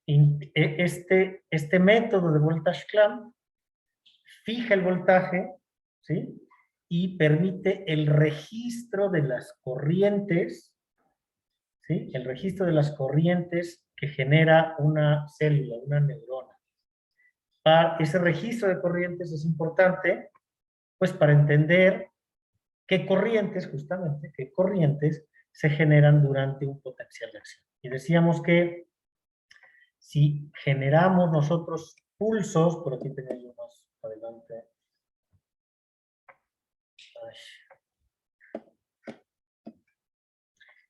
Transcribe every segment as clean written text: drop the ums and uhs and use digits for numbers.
este método de voltage clamp fija el voltaje, ¿sí? Y permite el registro de las corrientes, ¿sí? El registro de las corrientes que genera una célula, una neurona. Para ese registro de corrientes es importante, pues para entender qué corrientes, justamente, qué corrientes se generan durante un potencial de acción. Y decíamos que si generamos nosotros pulsos, por aquí tenía yo más adelante.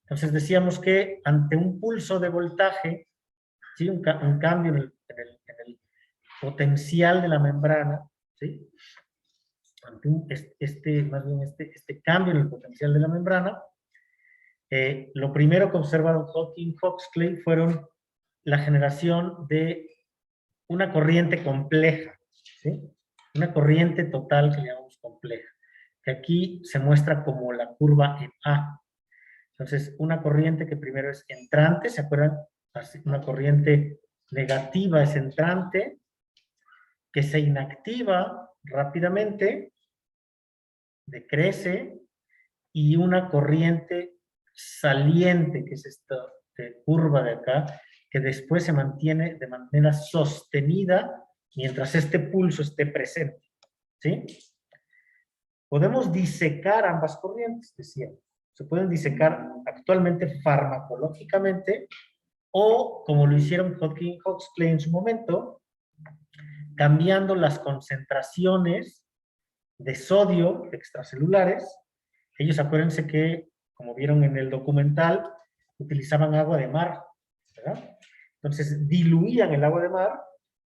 Entonces decíamos que ante un pulso de voltaje, ¿sí? un cambio en el potencial de la membrana, ¿sí? Ante más bien este cambio en el potencial de la membrana, lo primero que observaron Hawking y Huxley fueron la generación de una corriente compleja, ¿sí? Una corriente total que llamamos compleja, que aquí se muestra como la curva en A. Entonces, una corriente que primero es entrante, ¿se acuerdan? Una corriente negativa es entrante, que se inactiva rápidamente, decrece, y una corriente saliente, que es esta curva de acá, que después se mantiene de manera sostenida mientras este pulso esté presente, ¿sí? Podemos disecar ambas corrientes, decía. Se pueden disecar actualmente farmacológicamente o, como lo hicieron Hawking y Huxley en su momento, cambiando las concentraciones de sodio extracelulares. Ellos, acuérdense que, como vieron en el documental, utilizaban agua de mar, ¿verdad? Entonces, diluían el agua de mar,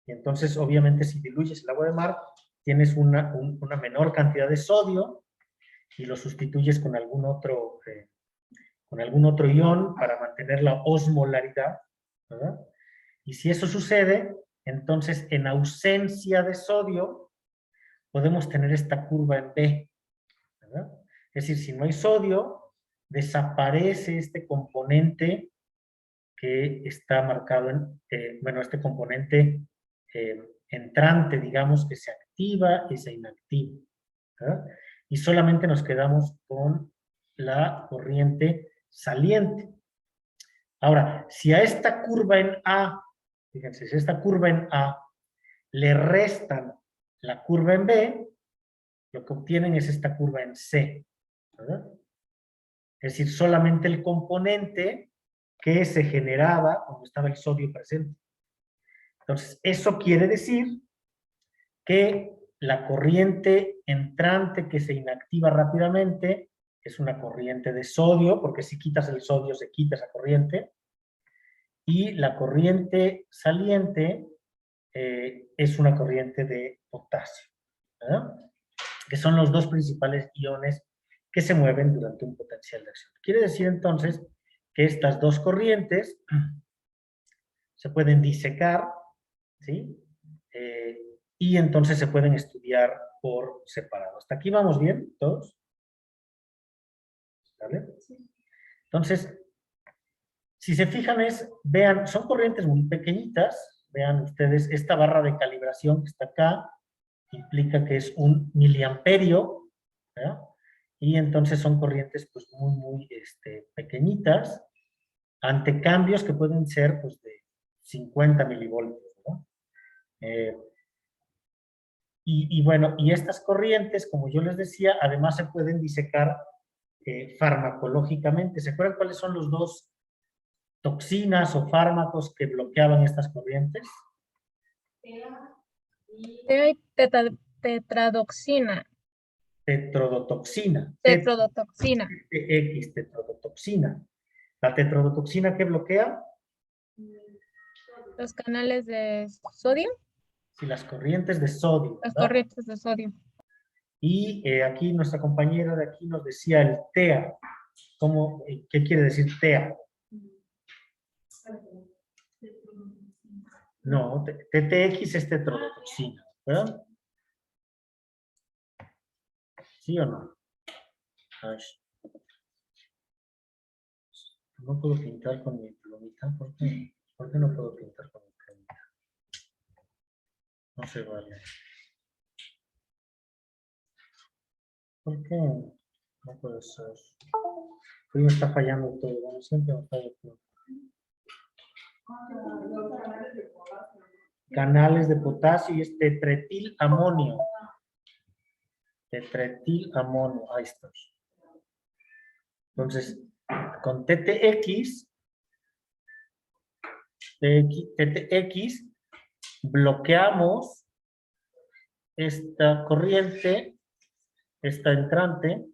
y entonces, obviamente, si diluyes el agua de mar, tienes una menor cantidad de sodio, y lo sustituyes con algún otro ion para mantener la osmolaridad, ¿verdad? Y si eso sucede, entonces, en ausencia de sodio, podemos tener esta curva en B, ¿verdad? Es decir, si no hay sodio, desaparece este componente que está marcado en, este componente entrante, digamos, que se activa y se inactiva, ¿verdad? Y solamente nos quedamos con la corriente saliente. Ahora, si a esta curva en A, fíjense, si a esta curva en A le restan la curva en B, lo que obtienen es esta curva en C, ¿verdad? Es decir, solamente el componente que se generaba cuando estaba el sodio presente. Entonces, eso quiere decir que la corriente entrante que se inactiva rápidamente es una corriente de sodio, porque si quitas el sodio se quita esa corriente, y la corriente saliente es una corriente de potasio, ¿verdad? Que son los dos principales iones que se mueven durante un potencial de acción. Quiere decir entonces que estas dos corrientes se pueden disecar, ¿sí? Y entonces se pueden estudiar por separado. ¿Hasta aquí vamos bien todos? ¿Vale? Entonces, si se fijan vean, son corrientes muy pequeñitas. Vean ustedes, esta barra de calibración que está acá implica que es 1 miliamperio, ¿verdad? Y entonces son corrientes pues muy pequeñitas, ante cambios que pueden ser pues de 50 milivoltios, ¿no? Bueno, y estas corrientes, como yo les decía, además se pueden disecar farmacológicamente. ¿Se acuerdan cuáles son los dos toxinas o fármacos que bloqueaban estas corrientes? Hay tetradoxina. Tetrodotoxina. Tetrodotoxina. Tetrodotoxina. ¿La tetrodotoxina qué bloquea? Los canales de sodio. Sí, las corrientes de sodio, Las ¿verdad? corrientes de sodio. Y aquí nuestra compañera de aquí nos decía el TEA. ¿Qué quiere decir TEA? No, TTX es tetrodotoxina, ¿verdad? ¿Sí o no? Ay, no puedo pintar con mi plumita. ¿Por qué no puedo pintar con mi plumita? No se vale. ¿Por qué? No puede ser. Hoy me está fallando todo. Bueno, siempre me falla todo. Canales de potasio y es tetretilamonio. Tetretilamonio. Ahí está. Entonces, con TTX bloqueamos esta corriente, esta entrante,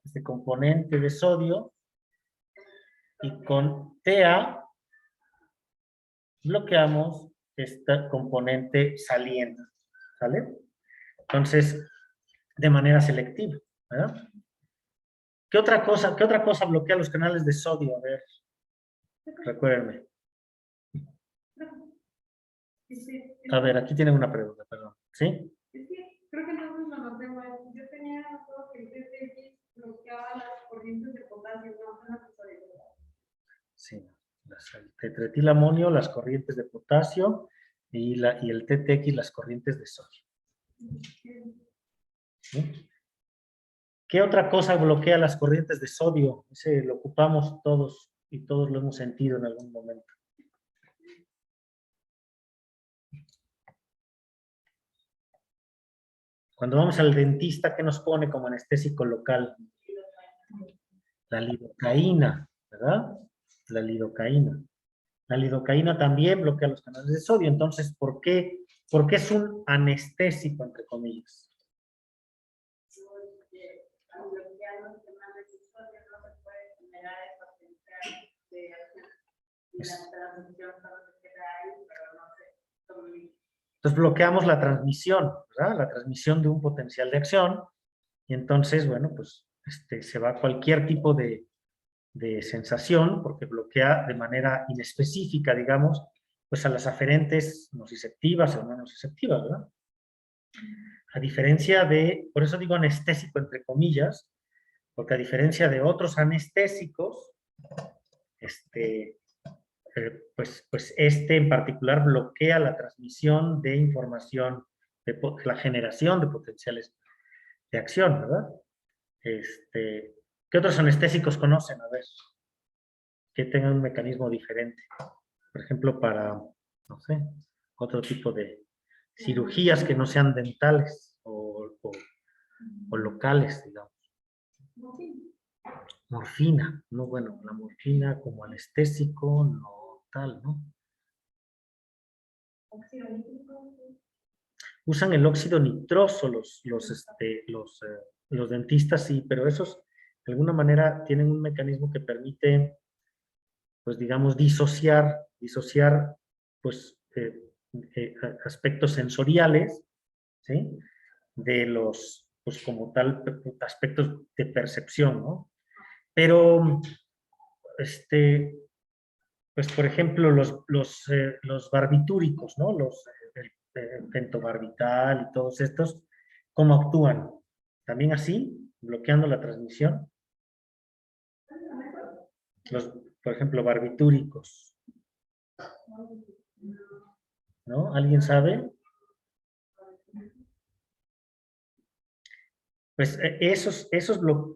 este componente de sodio, y con TA bloqueamos esta componente saliente, ¿sale? Entonces, de manera selectiva, ¿verdad? ¿Qué otra cosa bloquea los canales de sodio? A ver, recuérdenme. A ver, aquí tienen una pregunta, perdón. ¿Sí? Es que creo que entonces lo noté mal. Yo tenía notado que el TTX bloqueaba las corrientes de potasio, no las de sodio. Sí. El tetretilamonio, las corrientes de potasio y el TTX, las corrientes de sodio. ¿Sí? ¿Qué otra cosa bloquea las corrientes de sodio? Ese lo ocupamos todos y todos lo hemos sentido en algún momento. Cuando vamos al dentista, ¿qué nos pone como anestésico local? La lidocaína, ¿verdad? La lidocaína. La lidocaína también bloquea los canales de sodio. Entonces, ¿por qué es un anestésico, entre comillas? Entonces bloqueamos la transmisión, ¿verdad? La transmisión de un potencial de acción, y entonces, bueno, pues se va cualquier tipo de sensación, porque bloquea de manera inespecífica, digamos, pues a las aferentes nociceptivas o no nociceptivas, ¿verdad? A diferencia de, por eso digo anestésico entre comillas, porque a diferencia de otros anestésicos, pues este en particular bloquea la transmisión de información, la generación de potenciales de acción, ¿verdad? ¿Qué otros anestésicos conocen? A ver, que tengan un mecanismo diferente. Por ejemplo, para, no sé, otro tipo de cirugías que no sean dentales o locales, digamos. Morfina, no, bueno, la morfina como anestésico, no tal, ¿no? Usan el óxido nitroso los dentistas, sí, pero esos de alguna manera tienen un mecanismo que permite, pues digamos, disociar pues, aspectos sensoriales, ¿sí? De los, pues como tal, aspectos de percepción, ¿no? Pero, pues por ejemplo, los barbitúricos, ¿no? El pentobarbital y todos estos, ¿cómo actúan? También así, bloqueando la transmisión. Por ejemplo, barbitúricos, ¿no? ¿Alguien sabe? Pues esos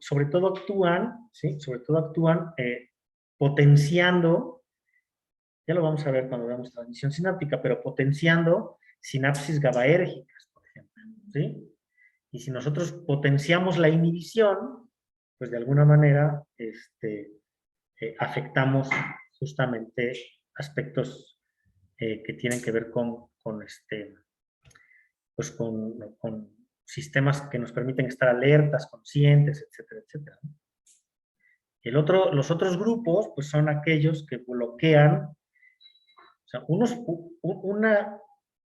sobre todo actúan, ¿sí? Sobre todo actúan potenciando, ya lo vamos a ver cuando veamos transmisión sináptica, pero potenciando sinapsis GABAérgicas, por ejemplo, ¿sí? Y si nosotros potenciamos la inhibición, pues de alguna manera afectamos justamente aspectos que tienen que ver pues con sistemas que nos permiten estar alertas, conscientes, etcétera, etcétera. Los otros grupos, pues son aquellos que bloquean, o sea,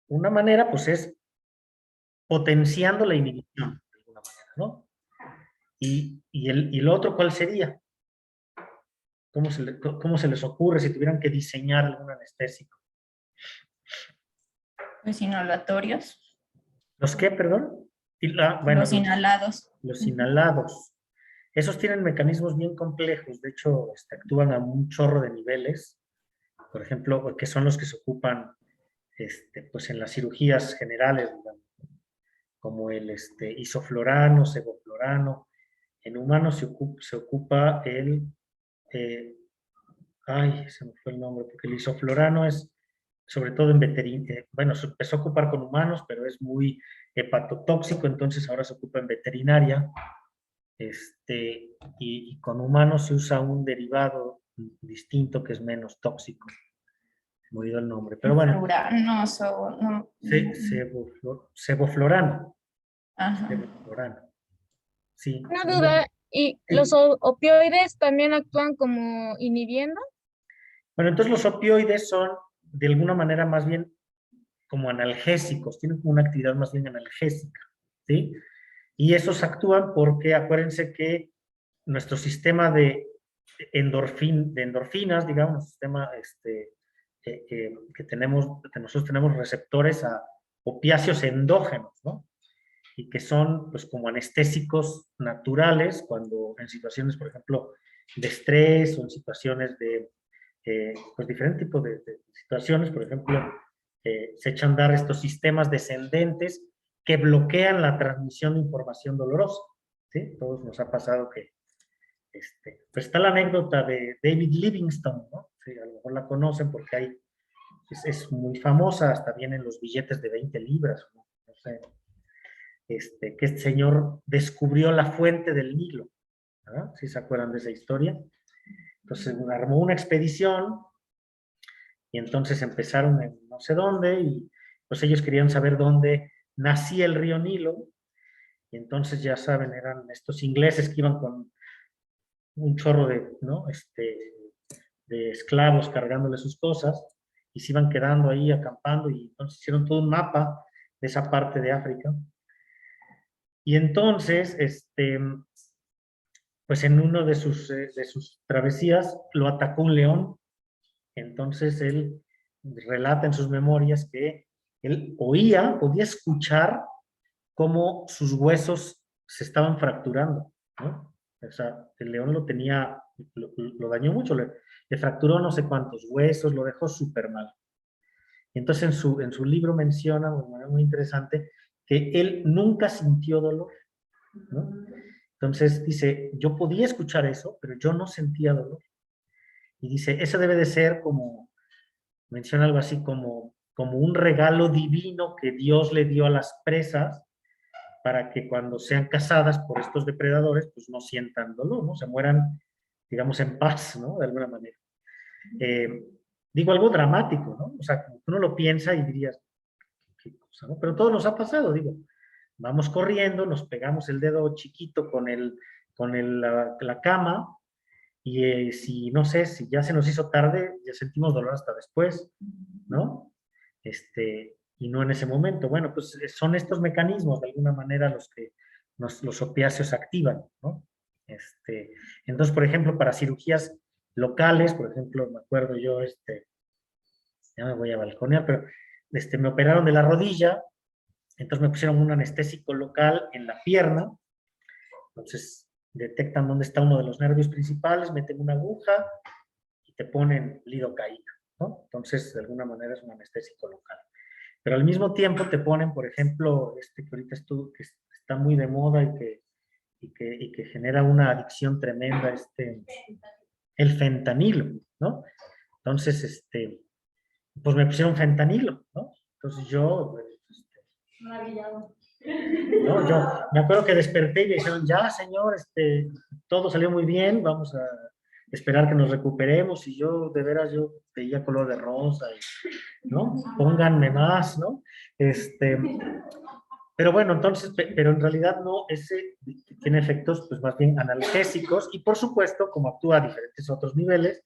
una manera, pues es potenciando la inhibición, de alguna manera, ¿no? Y el otro, ¿cuál sería? ¿Cómo se les ocurre si tuvieran que diseñar algún anestésico? Los inhalatorios. ¿Los qué, perdón? Bueno, los inhalados. Los inhalados. Esos tienen mecanismos bien complejos, de hecho actúan a un chorro de niveles, por ejemplo, que son los que se ocupan pues en las cirugías generales, digamos, como el isoflorano, sevoflorano. En humanos se ocupa el, ay, se me fue el nombre, porque el isoflorano es sobre todo en veterinaria, bueno, se empezó a ocupar con humanos, pero es muy hepatotóxico, entonces ahora se ocupa en veterinaria. Y con humanos se usa un derivado distinto que es menos tóxico. Se me olvidó el nombre, pero bueno. Flurano, no. Sevoflorano. Ajá. Sevoflorano. Sí. Una duda, ¿y los opioides también actúan como inhibiendo? Bueno, entonces los opioides son de alguna manera más bien como analgésicos, tienen como una actividad más bien analgésica, ¿sí? Y esos actúan porque acuérdense que nuestro sistema de endorfinas, digamos, sistema que tenemos, que nosotros tenemos receptores a opiáceos endógenos, ¿no? Y que son pues como anestésicos naturales cuando en situaciones, por ejemplo, de estrés o en situaciones de pues diferentes tipos de situaciones, por ejemplo, se echan a dar estos sistemas descendentes que bloquean la transmisión de información dolorosa, ¿sí? Todos nos ha pasado que pues está la anécdota de David Livingstone, ¿no? Sí, a lo mejor la conocen porque es muy famosa, hasta vienen los billetes de 20 libras, ¿no? No sé, que este señor descubrió la fuente del Nilo, ¿verdad? ¿Sí se acuerdan de esa historia? Entonces armó una expedición y entonces empezaron en no sé dónde y pues ellos querían saber dónde nacía el río Nilo y entonces ya saben, eran estos ingleses que iban con un chorro de, ¿no? De esclavos cargándole sus cosas y se iban quedando ahí acampando y entonces hicieron todo un mapa de esa parte de África. Y entonces, pues en uno de sus travesías lo atacó un león. Entonces él relata en sus memorias que él podía escuchar cómo sus huesos se estaban fracturando, ¿no? O sea, el león lo dañó mucho, le fracturó no sé cuántos huesos, lo dejó súper mal. Y entonces en su libro menciona, de manera muy interesante, que él nunca sintió dolor, ¿no? Entonces dice, yo podía escuchar eso, pero yo no sentía dolor. Y dice, eso debe de ser como, menciona algo así como un regalo divino que Dios le dio a las presas para que cuando sean cazadas por estos depredadores, pues no sientan dolor, ¿no? Se mueran, digamos, en paz, ¿no? De alguna manera. Digo algo dramático, ¿no? O sea, uno lo piensa y dirías, qué cosa, ¿no? Pero todo nos ha pasado, digo. Vamos corriendo, nos pegamos el dedo chiquito con la cama y si, no sé, si ya se nos hizo tarde, ya sentimos dolor hasta después, ¿no? Y no en ese momento. Bueno, pues son estos mecanismos de alguna manera los que los opiáceos activan, ¿no? Entonces, por ejemplo, para cirugías locales, por ejemplo, me acuerdo yo, ya me voy a balconear, pero me operaron de la rodilla, entonces me pusieron un anestésico local en la pierna, entonces detectan dónde está uno de los nervios principales, meten una aguja y te ponen lidocaína, ¿no? Entonces, de alguna manera es un anestésico local. Pero al mismo tiempo te ponen, por ejemplo, que ahorita que está muy de moda y que genera una adicción tremenda, el fentanilo, ¿no? Entonces, pues me pusieron fentanilo, ¿no? Entonces yo, Maravillado. ¿no? Yo me acuerdo que desperté y me dijeron, ya señor, todo salió muy bien, vamos a esperar que nos recuperemos, y yo, de veras, yo veía color de rosa, ¿no? Pónganme más, ¿no? Pero bueno, entonces, pero en realidad no, ese tiene efectos, pues más bien analgésicos, y por supuesto, como actúa a diferentes otros niveles,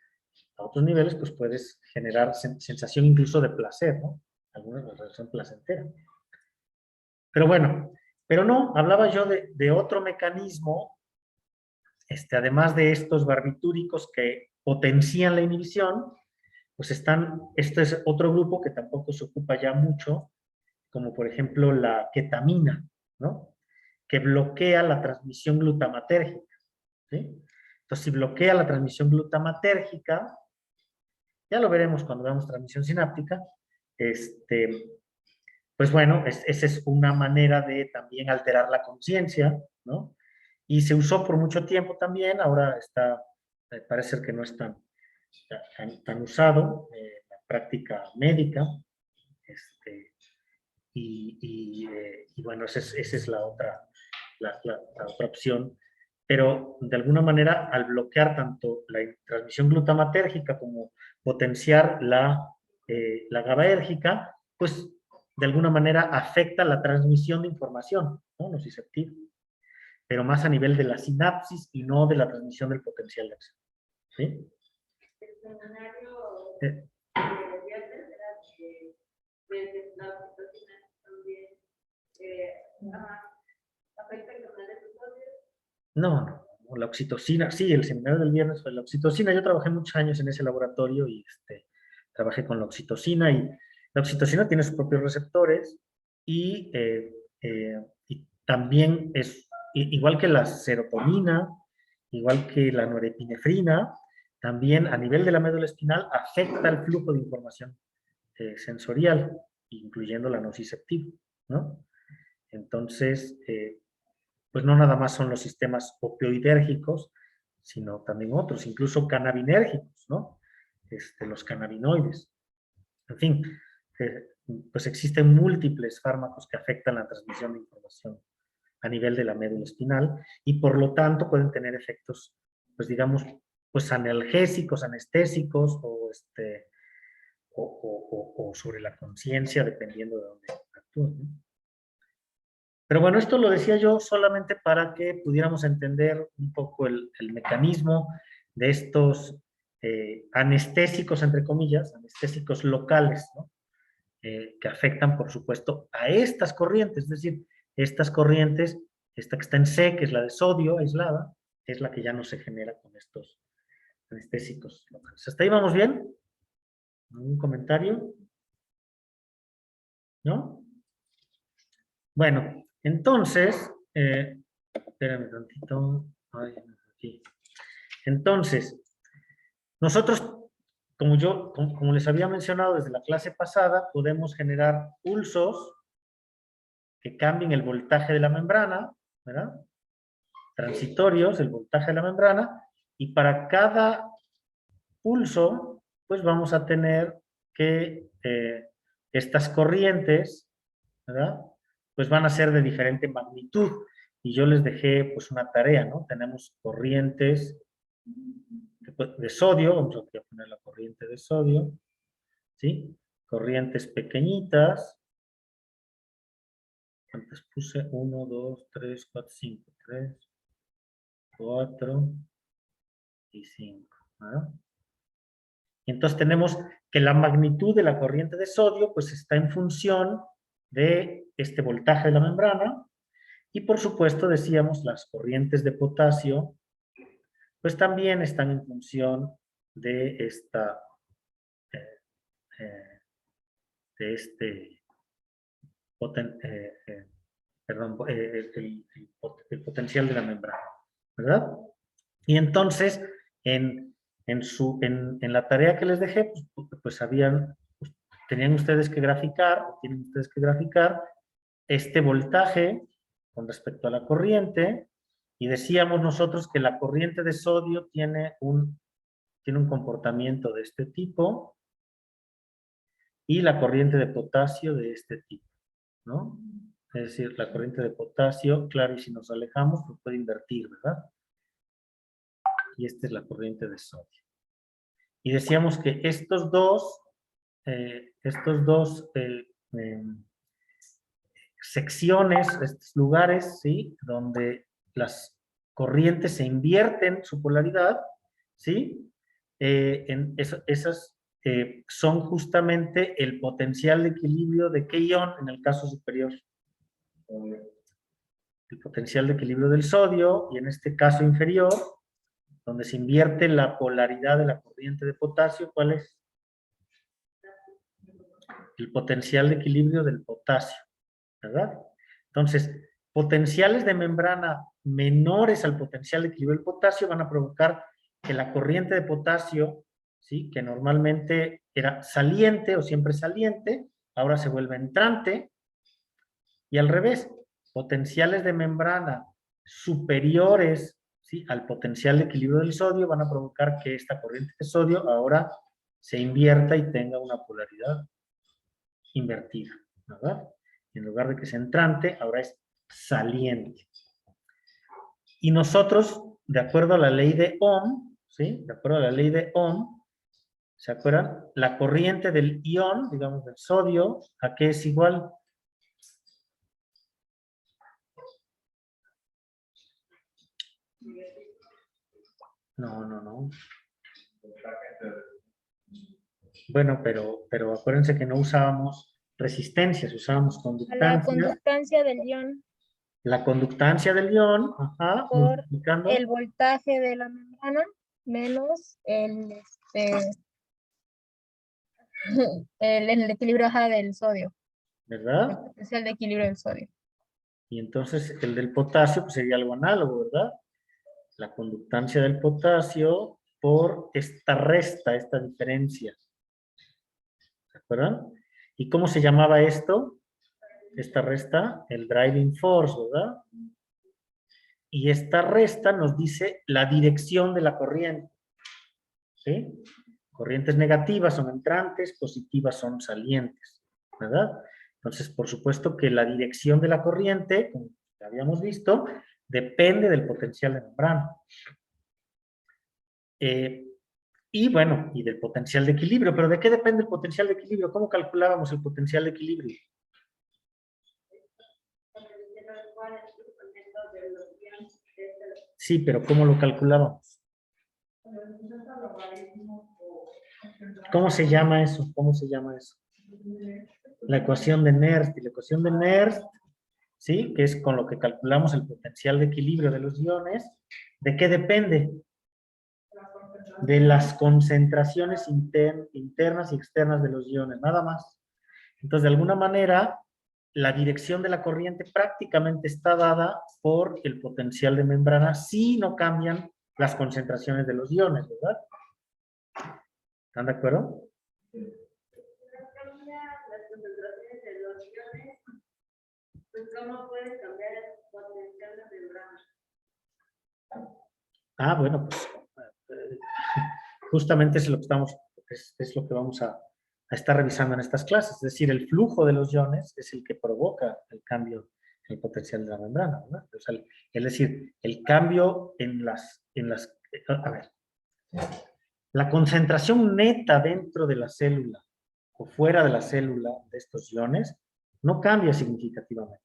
pues puedes generar sensación incluso de placer, ¿no? Algunas de relación placentera. Pero bueno, pero no, hablaba yo de otro mecanismo, además de estos barbitúricos que potencian la inhibición, pues este es otro grupo que tampoco se ocupa ya mucho, como por ejemplo la ketamina, ¿no? Que bloquea la transmisión glutamatérgica, ¿sí? Entonces, si bloquea la transmisión glutamatérgica, ya lo veremos cuando veamos transmisión sináptica, pues bueno, esa es una manera de también alterar la conciencia, ¿no? Y se usó por mucho tiempo también, ahora está, parece ser que no es tan usado en la práctica médica, y bueno, esa es la otra opción. Pero de alguna manera, al bloquear tanto la transmisión glutamatérgica como potenciar la GABAérgica, pues de alguna manera afecta la transmisión de información, ¿no? Nociceptiva, pero más a nivel de la sinapsis y no de la transmisión del potencial de acción. ¿Sí? El seminario Eh, de viernes era de la oxitocina también afecta el canal de sodio. no, la oxitocina, sí, el seminario del viernes fue la oxitocina. Yo trabajé muchos años en ese laboratorio y trabajé con la oxitocina, y la oxitocina tiene sus propios receptores y también es igual que la serotonina, igual que la norepinefrina, también a nivel de la médula espinal afecta el flujo de información sensorial, incluyendo la nociceptiva, ¿no? Entonces, pues no nada más son los sistemas opioidérgicos, sino también otros, incluso cannabinérgicos, ¿no? Los cannabinoides. En fin, pues existen múltiples fármacos que afectan la transmisión de información a nivel de la médula espinal y por lo tanto pueden tener efectos, pues digamos, pues analgésicos, anestésicos o sobre la conciencia, dependiendo de dónde actúen, ¿no? Pero bueno, esto lo decía yo solamente para que pudiéramos entender un poco el mecanismo de estos anestésicos, entre comillas, anestésicos locales, ¿no? Que afectan, por supuesto, a estas corrientes. Es decir, estas corrientes, esta que está en C, que es la de sodio aislada, es la que ya no se genera con estos anestésicos locales. ¿Hasta ahí vamos bien? ¿Algún comentario? ¿No? Bueno, entonces, espérame tantito. Ay, aquí. Entonces, nosotros, como les había mencionado desde la clase pasada, podemos generar pulsos que cambien el voltaje de la membrana, ¿verdad? Transitorios, el voltaje de la membrana, y para cada pulso, pues vamos a tener que estas corrientes, ¿verdad? Pues van a ser de diferente magnitud. Y yo les dejé pues una tarea, ¿no? Tenemos corrientes de sodio, vamos a poner la corriente de sodio, ¿sí? Corrientes pequeñitas. ¿Cuántas puse? 1, 2, 3, 4, 5. 3, 4 y 5. ¿verdad? Y entonces tenemos que la magnitud de la corriente de sodio pues está en función de este voltaje de la membrana, y por supuesto decíamos las corrientes de potasio pues también están en función de esta de este el potencial de la membrana, ¿verdad? Y entonces en la tarea que les dejé pues tenían ustedes que graficar, tienen ustedes que graficar este voltaje con respecto a la corriente, y decíamos nosotros que la corriente de sodio tiene un comportamiento de este tipo y la corriente de potasio de este tipo, ¿no? Es decir, la corriente de potasio, claro, y si nos alejamos, pues puede invertir, ¿verdad? Y esta es la corriente de sodio. Y decíamos que estos dos secciones, estos lugares, ¿sí? Donde las corrientes se invierten su polaridad, ¿sí? Esas son justamente el potencial de equilibrio de qué ion en el caso superior. El potencial de equilibrio del sodio, y en este caso inferior, donde se invierte la polaridad de la corriente de potasio, ¿cuál es? El potencial de equilibrio del potasio, ¿verdad? Entonces, potenciales de membrana menores al potencial de equilibrio del potasio van a provocar que la corriente de potasio ¿sí? Que normalmente era saliente o siempre saliente, ahora se vuelve entrante, y al revés, potenciales de membrana superiores, ¿sí?, al potencial de equilibrio del sodio van a provocar que esta corriente de sodio ahora se invierta y tenga una polaridad invertida, ¿verdad? En lugar de que sea entrante, ahora es saliente. Y nosotros, de acuerdo a la ley de Ohm, ¿sí? De acuerdo a la ley de Ohm, ¿se acuerdan? La corriente del ion, digamos del sodio, ¿a qué es igual? No. Bueno, pero acuérdense que no usábamos resistencias, usábamos A la conductancia. conductancia del ion La conductancia del ion, ajá, por multiplicando, el voltaje de la membrana menos el equilibrio del sodio, el ¿verdad? potencial de equilibrio del sodio. Y entonces el del potasio pues sería algo análogo, ¿verdad? La conductancia del potasio por esta resta, esta diferencia. ¿Se acuerdan? ¿Y cómo se llamaba esto? Esta resta, el driving force, ¿verdad? Y esta resta nos dice la dirección de la corriente. ¿Sí? Corrientes negativas son entrantes, positivas son salientes, ¿verdad? Entonces, por supuesto que la dirección de la corriente, como ya habíamos visto, depende del potencial de membrana. Y bueno, y del potencial de equilibrio. ¿Pero de qué depende el potencial de equilibrio? ¿Cómo calculábamos el potencial de equilibrio? Sí, pero ¿cómo lo calculábamos? ¿Cómo se llama eso? ¿Cómo se llama eso? La ecuación de Nernst. Y la ecuación de Nernst, ¿sí?, que es con lo que calculamos el potencial de equilibrio de los iones. ¿De qué depende? De las concentraciones internas y externas de los iones, nada más. Entonces, de alguna manera, la dirección de la corriente prácticamente está dada por el potencial de membrana si no cambian las concentraciones de los iones, ¿verdad? ¿Están de acuerdo? Las concentraciones de los iones, pues cómo puedes cambiar el potencial de membrana. Ah, bueno, pues justamente es lo que estamos, es lo que vamos a estar revisando en estas clases. Es decir, el flujo de los iones es el que provoca el cambio en el potencial de la membrana, ¿verdad? O sea, es decir, el cambio a ver, la concentración neta dentro de la célula o fuera de la célula de estos iones no cambia significativamente,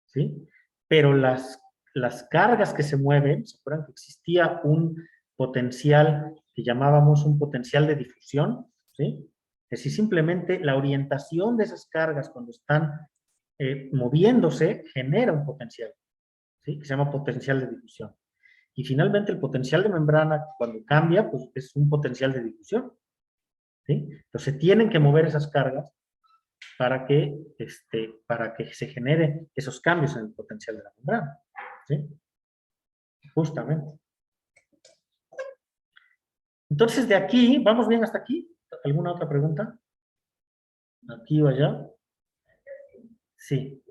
¿sí? Pero las cargas que se mueven, ¿se acuerdan que existía un potencial que llamábamos un potencial de difusión? ¿Sí? Es decir, simplemente la orientación de esas cargas cuando están moviéndose genera un potencial, ¿sí?, que se llama potencial de difusión. Y finalmente el potencial de membrana cuando cambia, pues es un potencial de difusión, ¿sí? Entonces tienen que mover esas cargas para que se generen esos cambios en el potencial de la membrana, ¿sí? Justamente. Entonces, de aquí, ¿vamos bien hasta aquí? ¿Alguna otra pregunta? ¿Aquí o allá? Sí.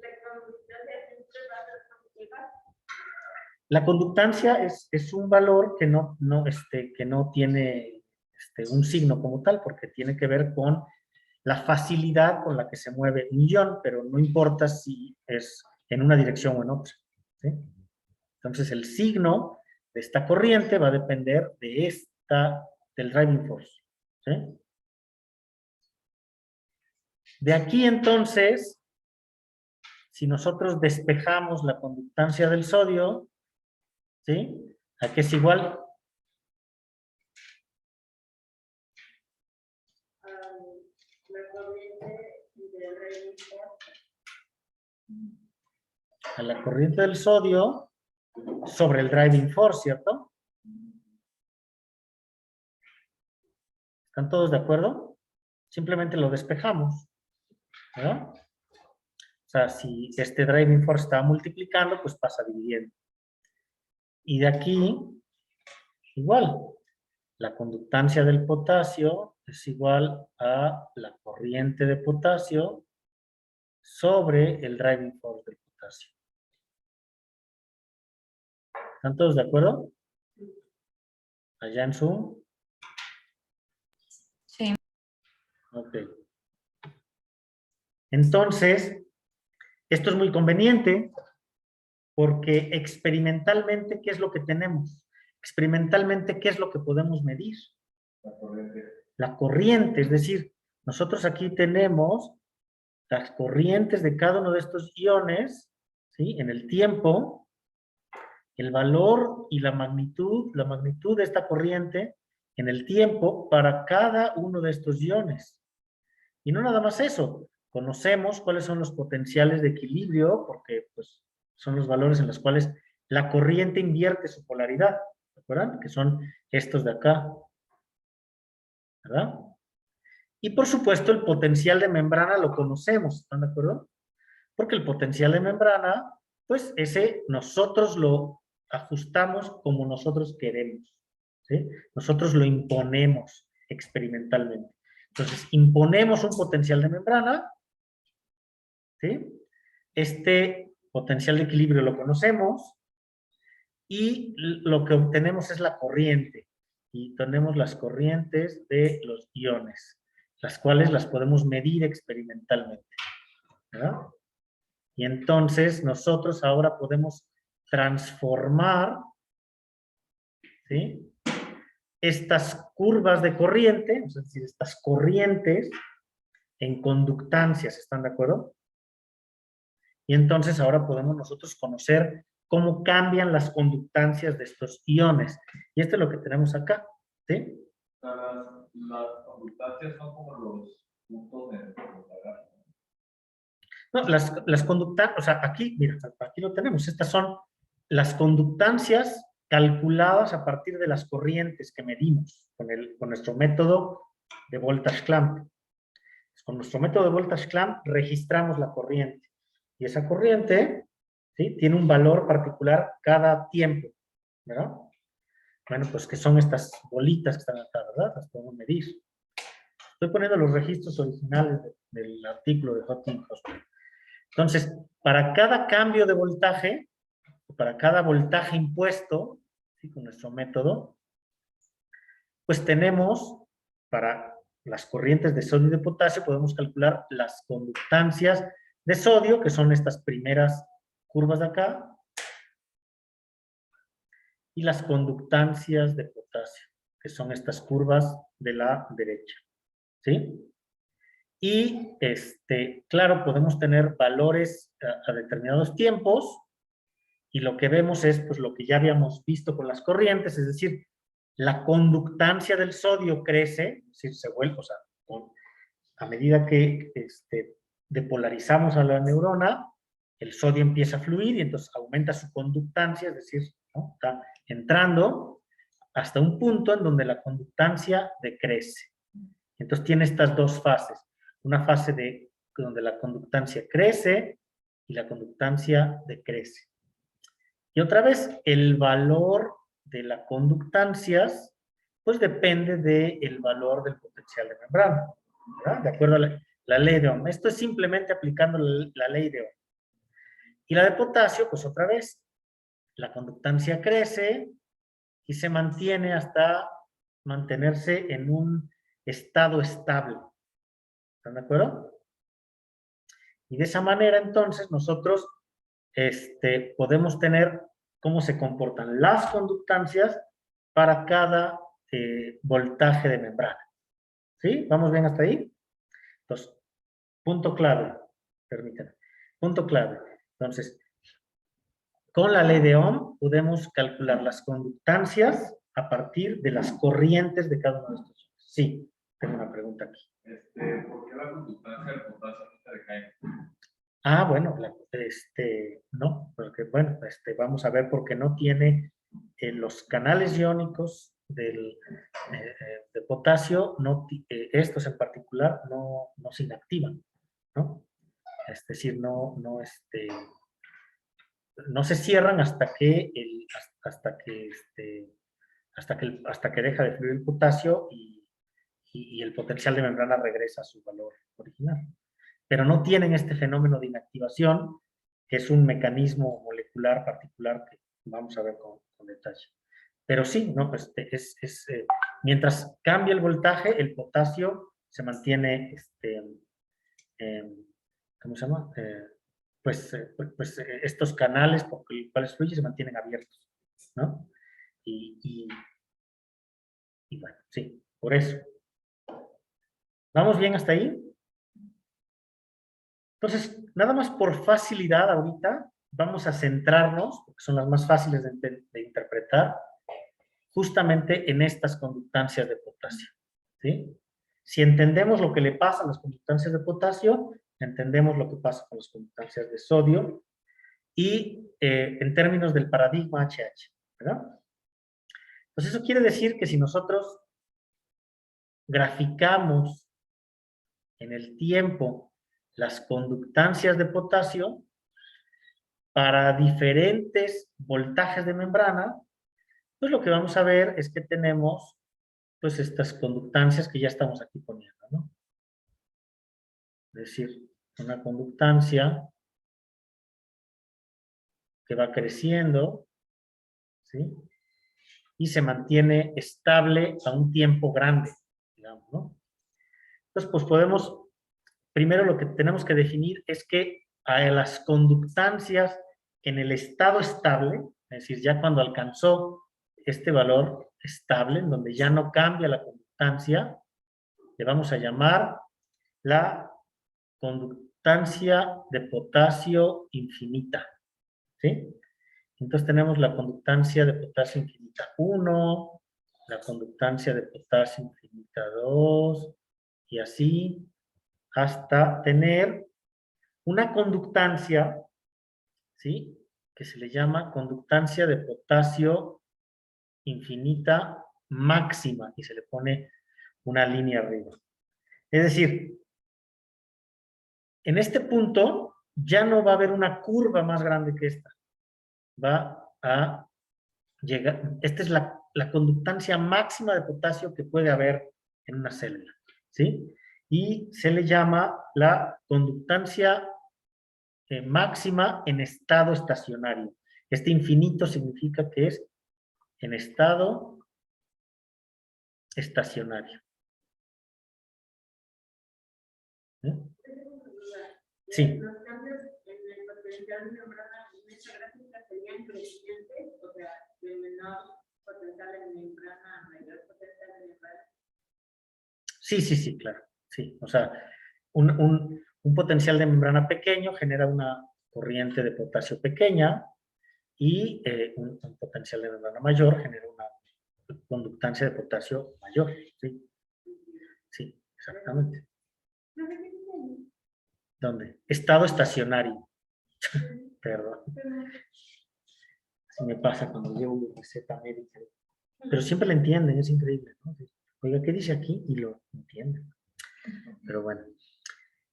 La conductancia es un valor que no tiene un signo como tal, porque tiene que ver con la facilidad con la que se mueve un ion, pero no importa si es en una dirección o en otra, ¿sí? Entonces, el signo de esta corriente va a depender del driving force, ¿sí? De aquí, entonces, si nosotros despejamos la conductancia del sodio, ¿sí?, ¿a qué es igual? A la corriente del sodio sobre el driving force, ¿cierto? ¿Están todos de acuerdo? Simplemente lo despejamos, ¿verdad? O sea, si este driving force está multiplicando, pues pasa dividiendo. Y de aquí, igual. La conductancia del potasio es igual a la corriente de potasio sobre el driving force del potasio. ¿Están todos de acuerdo? Allá en Zoom. Sí. Ok. Entonces, esto es muy conveniente porque experimentalmente, ¿qué es lo que tenemos? Experimentalmente, ¿qué es lo que podemos medir? La corriente. La corriente, es decir, nosotros aquí tenemos las corrientes de cada uno de estos iones, ¿sí? En el tiempo, el valor y la magnitud de esta corriente en el tiempo para cada uno de estos iones. Y no nada más eso, conocemos cuáles son los potenciales de equilibrio, porque pues, son los valores en los cuales la corriente invierte su polaridad, ¿se acuerdan? Que son estos de acá, ¿verdad? Y por supuesto el potencial de membrana lo conocemos, ¿están de acuerdo? Porque el potencial de membrana, pues ese nosotros lo ajustamos como nosotros queremos, ¿sí? Nosotros lo imponemos experimentalmente. Entonces, imponemos un potencial de membrana, ¿sí? Este potencial de equilibrio lo conocemos y lo que obtenemos es la corriente. Y tenemos las corrientes de los iones, las cuales las podemos medir experimentalmente, ¿verdad? Y entonces nosotros ahora podemos transformar, ¿sí? Estas curvas de corriente, es decir, estas corrientes en conductancias, ¿están de acuerdo? Y entonces ahora podemos nosotros conocer cómo cambian las conductancias de estos iones. Y esto es lo que tenemos acá, ¿sí? O sea, las conductancias son como los puntos de la. No, las conductancias, o sea, aquí, mira, aquí lo tenemos. Estas son las conductancias calculadas a partir de las corrientes que medimos con nuestro método de voltage clamp. Con nuestro método de voltage clamp registramos la corriente. Y esa corriente, ¿sí? Tiene un valor particular cada tiempo, ¿verdad? Bueno, pues que son estas bolitas que están acá, ¿verdad? Las podemos medir. Estoy poniendo los registros originales del artículo de Hotkin. Entonces, para cada cambio de voltaje, para cada voltaje impuesto, ¿sí? Con nuestro método, pues tenemos, para las corrientes de sodio y de potasio, podemos calcular las conductancias de sodio, que son estas primeras curvas de acá, y las conductancias de potasio, que son estas curvas de la derecha, ¿sí? Y, claro, podemos tener valores a determinados tiempos, y lo que vemos es, pues, lo que ya habíamos visto con las corrientes, es decir, la conductancia del sodio crece, es decir, se vuelve, o sea, a medida que depolarizamos a la neurona, el sodio empieza a fluir y entonces aumenta su conductancia, es decir, ¿no? Está entrando hasta un punto en donde la conductancia decrece. Entonces tiene estas dos fases. Una fase donde la conductancia crece y la conductancia decrece. Y otra vez, el valor de las conductancias, pues depende del valor del potencial de membrana, ¿verdad? De acuerdo a la ley de Ohm. Esto es simplemente aplicando la ley de Ohm. Y la de potasio, pues otra vez, la conductancia crece y se mantiene hasta mantenerse en un estado estable. ¿Están de acuerdo? Y de esa manera, entonces, nosotros podemos tener cómo se comportan las conductancias para cada voltaje de membrana. ¿Sí? ¿Vamos bien hasta ahí? Entonces, punto clave, permítanme. Punto clave. Entonces, con la ley de Ohm podemos calcular las conductancias a partir de las corrientes de cada uno de estos. Sí, tengo una pregunta aquí. ¿Por qué la conductancia del potasio no se decae? Ah, bueno, no, porque bueno, vamos a ver porque no tiene los canales iónicos de potasio, no, estos en particular no se inactivan, ¿no? Es decir, no se cierran hasta que hasta que deja de fluir el potasio y el potencial de membrana regresa a su valor original. Pero no tienen este fenómeno de inactivación, que es un mecanismo molecular particular que vamos a ver con detalle. Pero sí, ¿no? Mientras cambia el voltaje, el potasio se mantiene, ¿cómo se llama? Estos canales por los cuales fluye se mantienen abiertos, ¿no? Y bueno, sí, por eso. ¿Vamos bien hasta ahí? Entonces, nada más por facilidad ahorita, vamos a centrarnos, porque son las más fáciles de interpretar, justamente en estas conductancias de potasio, ¿sí? Si entendemos lo que le pasa a las conductancias de potasio, entendemos lo que pasa con las conductancias de sodio y en términos del paradigma HH, ¿verdad? Pues eso quiere decir que si nosotros graficamos en el tiempo las conductancias de potasio para diferentes voltajes de membrana, pues lo que vamos a ver es que tenemos pues estas conductancias que ya estamos aquí poniendo, ¿no? Es decir, una conductancia que va creciendo, ¿sí? Y se mantiene estable a un tiempo grande, digamos, ¿no? Entonces, pues podemos, primero lo que tenemos que definir es que a las conductancias en el estado estable, es decir, ya cuando alcanzó este valor estable, en donde ya no cambia la conductancia, le vamos a llamar la conductancia de potasio infinita, ¿sí? Entonces tenemos la conductancia de potasio infinita 1, la conductancia de potasio infinita 2, y así hasta tener una conductancia, ¿sí? Que se le llama conductancia de potasio infinita máxima, y se le pone una línea arriba. Es decir, en este punto ya no va a haber una curva más grande que esta. Va a llegar, esta es la conductancia máxima de potasio que puede haber en una célula, ¿sí? Y se le llama la conductancia máxima en estado estacionario. Este infinito significa que es en estado estacionario. ¿Eh? Sí. Los cambios en el potencial de membrana en esta gráfica serían crecientes, o sea, de menor potencial de membrana a mayor potencial de membrana. Sí, claro. Sí, o sea, un potencial de membrana pequeño genera una corriente de potasio pequeña y un potencial de membrana mayor genera una conductancia de potasio mayor. Sí, sí, exactamente. ¿Dónde? Estado estacionario. Perdón. Así me pasa cuando llevo mi receta médica. Pero siempre la entienden, es increíble, ¿no? Oiga, ¿qué dice aquí? Y lo entienden. Pero bueno.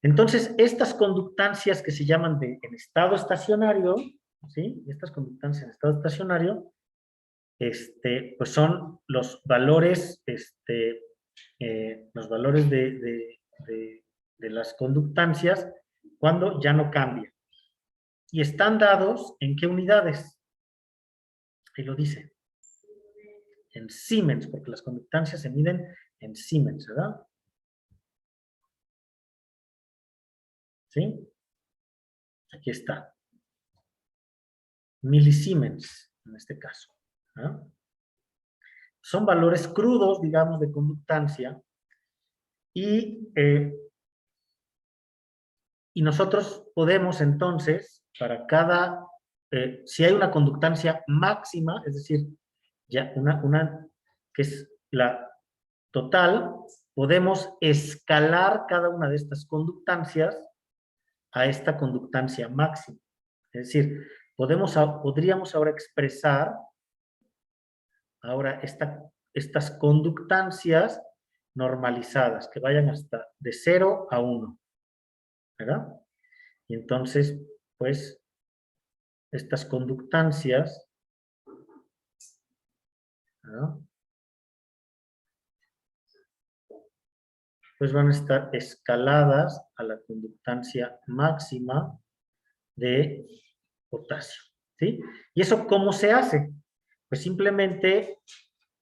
Entonces, estas conductancias que se llaman en estado estacionario, ¿sí? Estas conductancias en estado estacionario, pues son los valores, de las conductancias cuando ya no cambian. Y están dados ¿en qué unidades? Ahí lo dice. En Siemens, porque las conductancias se miden en Siemens, ¿verdad? ¿Sí? Aquí está. Milisiemens, en este caso. ¿No? Son valores crudos, digamos, de conductancia. Y nosotros podemos entonces, para cada, si hay una conductancia máxima, es decir, ya una que es la total, podemos escalar cada una de estas conductancias a esta conductancia máxima. Es decir, podríamos ahora expresar ahora estas conductancias normalizadas, que vayan hasta de 0 a 1, ¿verdad? Y entonces, pues, estas conductancias, ¿verdad? pues van a estar escaladas a la conductancia máxima de potasio, ¿sí? ¿Y eso cómo se hace? Pues simplemente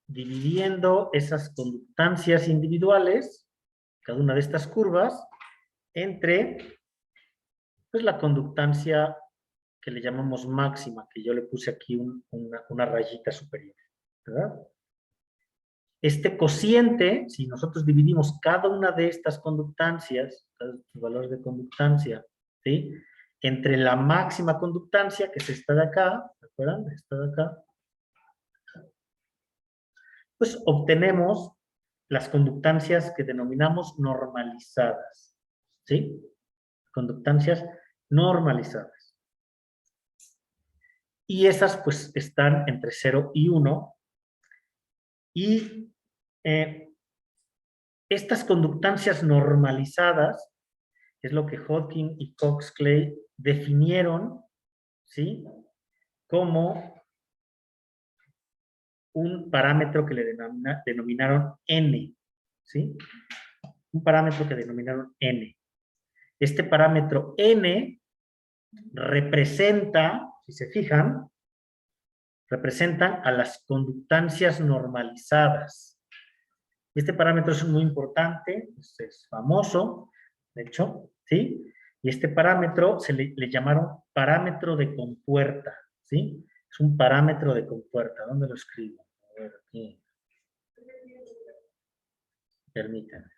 dividiendo esas conductancias individuales, cada una de estas curvas, entre pues, la conductancia que le llamamos máxima, que yo le puse aquí una rayita superior, ¿verdad? Este cociente, si nosotros dividimos cada una de estas conductancias, los valores de conductancia, ¿sí? Entre la máxima conductancia, que es esta de acá, ¿se acuerdan? Esta de acá, pues obtenemos las conductancias que denominamos normalizadas, ¿sí? Conductancias normalizadas. Y esas pues están entre 0 y 1. Y estas conductancias normalizadas es lo que Hodgkin y Cox-Clay definieron, ¿sí? Como un parámetro que le denominaron N, ¿sí? Un parámetro que denominaron N. Este parámetro N representa, si se fijan, representan a las conductancias normalizadas. Este parámetro es muy importante, es famoso, de hecho, ¿sí? Y este parámetro se le llamaron parámetro de compuerta, ¿sí? Es un parámetro de compuerta. ¿Dónde lo escribo? A ver, aquí. Permítanme.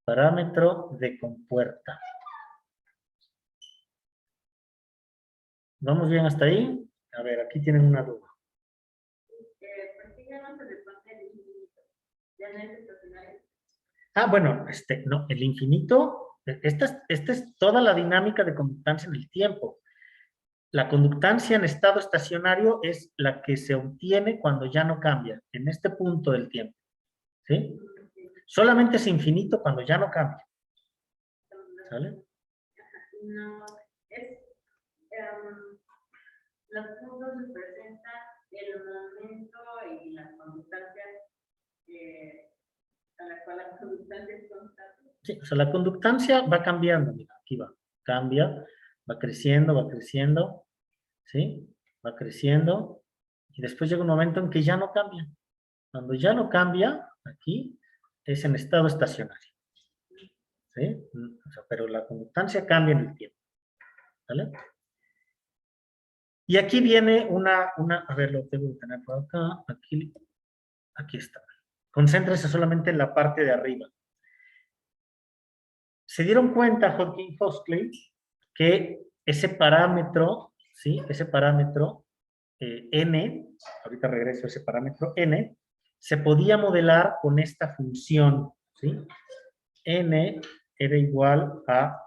Parámetro de compuerta. ¿Vamos bien hasta ahí? A ver, aquí tienen una duda. ¿Por qué ya no se responde el infinito? Ya no es estacionario. Ah, bueno, no, el infinito, esta es toda la dinámica de conductancia en el tiempo. La conductancia en estado estacionario es la que se obtiene cuando ya no cambia, en este punto del tiempo. ¿Sí? Solamente es infinito cuando ya no cambia. ¿Sale? No, es, los puntos representan el momento y las conductancias a las cuales las conductancias constantes. Sí, o sea, la conductancia va cambiando, mira, aquí va, cambia, va creciendo, ¿sí? Va creciendo, y después llega un momento en que ya no cambia. Cuando ya no cambia, aquí, es en estado estacionario. ¿Sí? O sea, pero la conductancia cambia en el tiempo. ¿Vale? Y aquí viene a ver, lo tengo que tener por acá, aquí está. Concéntrese solamente en la parte de arriba. Se dieron cuenta, Hodgkin y Cox-Clay, que ese parámetro, ¿sí? Ese parámetro n, ahorita regreso a ese parámetro n, se podía modelar con esta función, ¿sí? N era igual a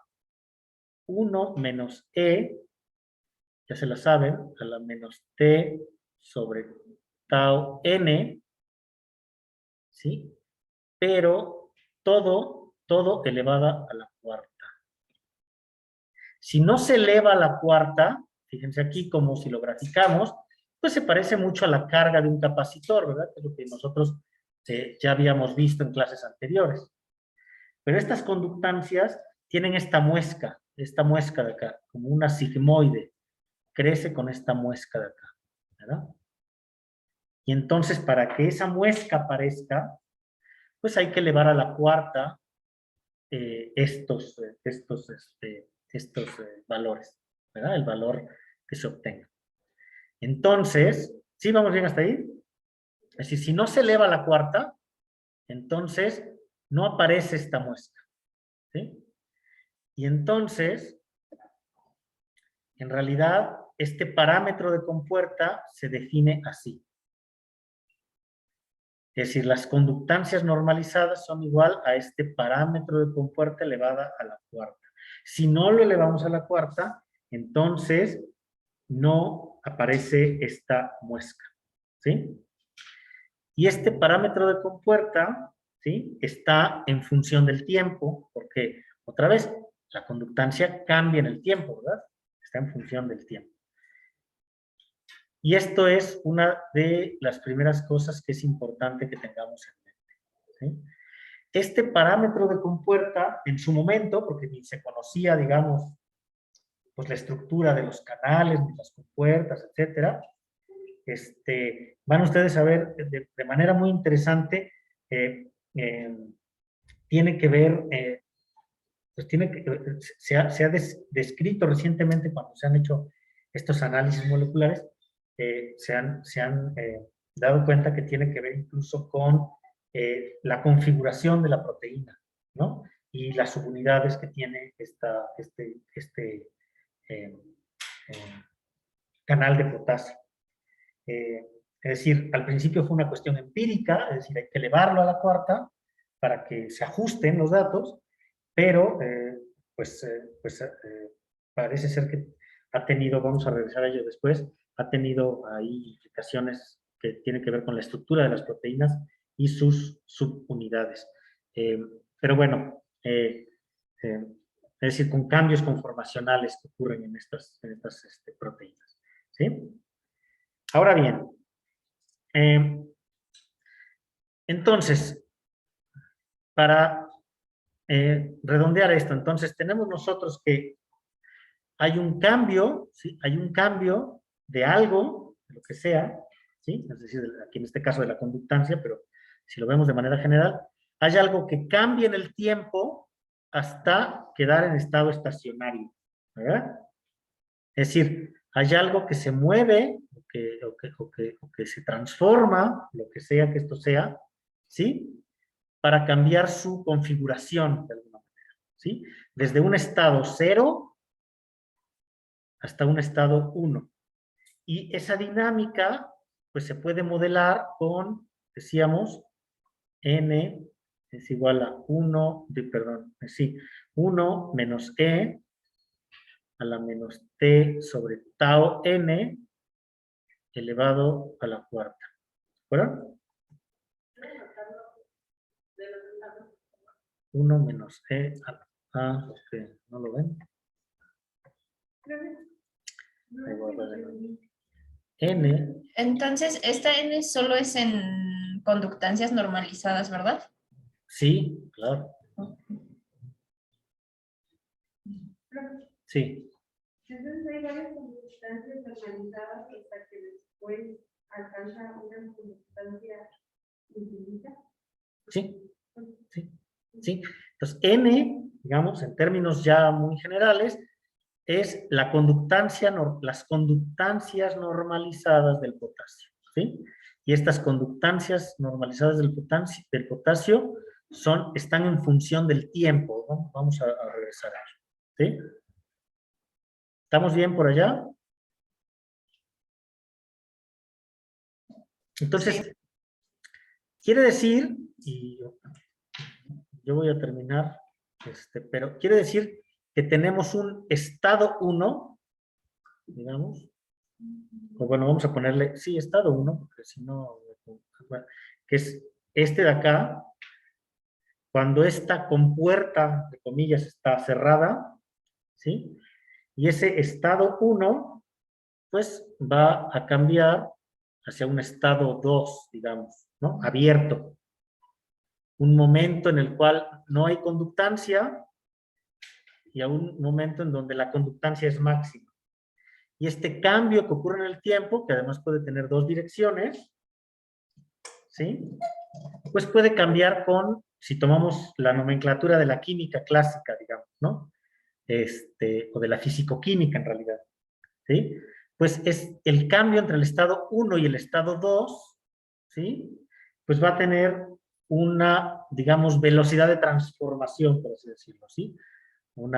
1 menos e, ya se la saben, a la menos t sobre tau n, ¿sí? Pero todo elevada a la cuarta. Si no se eleva a la cuarta, fíjense aquí como si lo graficamos, pues se parece mucho a la carga de un capacitor, ¿verdad? Que es lo que nosotros ya habíamos visto en clases anteriores. Pero estas conductancias tienen esta muesca de acá, como una sigmoide, crece con esta muesca de acá, ¿verdad? Y entonces para que esa muesca aparezca, pues hay que elevar a la cuarta estos valores, ¿verdad? El valor que se obtenga. Entonces, ¿sí vamos bien hasta ahí? Es decir, si no se eleva a la cuarta, entonces no aparece esta muesca, ¿sí? Y entonces, en realidad, este parámetro de compuerta se define así. Es decir, las conductancias normalizadas son igual a este parámetro de compuerta elevada a la cuarta. Si no lo elevamos a la cuarta, entonces no aparece esta muesca, ¿sí? Y este parámetro de compuerta, ¿sí? Está en función del tiempo, porque, otra vez, la conductancia cambia en el tiempo, ¿verdad? Está en función del tiempo. Y esto es una de las primeras cosas que es importante que tengamos en mente, ¿sí? este parámetro de compuerta, en su momento, porque ni se conocía, digamos, pues la estructura de los canales, ni las compuertas, etcétera, van ustedes a ver de manera muy interesante, tiene que ver, pues se ha descrito recientemente cuando se han hecho estos análisis moleculares, se han dado cuenta que tiene que ver incluso con la configuración de la proteína, ¿no? Y las subunidades que tiene este canal de potasio. Es decir, al principio fue una cuestión empírica, es decir, hay que elevarlo a la cuarta para que se ajusten los datos, pero parece ser que ha tenido, vamos a regresar a ello después, ha tenido ahí implicaciones que tienen que ver con la estructura de las proteínas y sus subunidades. Pero bueno, es decir, con cambios conformacionales que ocurren en estas proteínas. ¿Sí? Ahora bien, entonces, para redondear esto, entonces tenemos nosotros que hay un cambio, ¿sí? Hay un cambio de algo, de lo que sea, ¿sí? Es decir, aquí en este caso de la conductancia, pero si lo vemos de manera general, hay algo que cambia en el tiempo hasta quedar en estado estacionario, ¿verdad? Es decir, hay algo que se mueve, o que se transforma, lo que sea que esto sea, ¿sí? Para cambiar su configuración de alguna manera, ¿sí? Desde un estado 0 hasta un estado 1. Y esa dinámica, pues se puede modelar con, decíamos, n es igual a 1 menos e a la menos t sobre tau n elevado a la cuarta. ¿De acuerdo? 1 menos e ok, ¿no lo ven? N. Entonces, esta N solo es en conductancias normalizadas, ¿verdad? Sí, claro. Sí. Entonces hay varias conductancias normalizadas hasta que después alcanza una conductancia infinita. Sí. Sí. Sí. Entonces, N, digamos, en términos ya muy generales, es la conductancia, las conductancias normalizadas del potasio, ¿sí? Y estas conductancias normalizadas del potasio están en función del tiempo, ¿no? Vamos a regresar a ello, ¿sí? ¿Estamos bien por allá? Entonces, Sí. quiere decir, y yo voy a terminar, pero quiere decir que tenemos un estado 1, digamos, o bueno, vamos a ponerle, sí, estado 1, porque si no, bueno, que es este de acá, cuando esta compuerta, de comillas, está cerrada, ¿sí? Y ese estado 1, pues va a cambiar hacia un estado 2, digamos, ¿no? Abierto. Un momento en el cual no hay conductancia y a un momento en donde la conductancia es máxima. Y este cambio que ocurre en el tiempo, que además puede tener dos direcciones, ¿sí? Pues puede cambiar con, si tomamos la nomenclatura de la química clásica, digamos, ¿no? O de la fisicoquímica en realidad, ¿sí? Pues es el cambio entre el estado 1 y el estado 2, ¿sí? Pues va a tener una, digamos, velocidad de transformación, por así decirlo, ¿sí? Un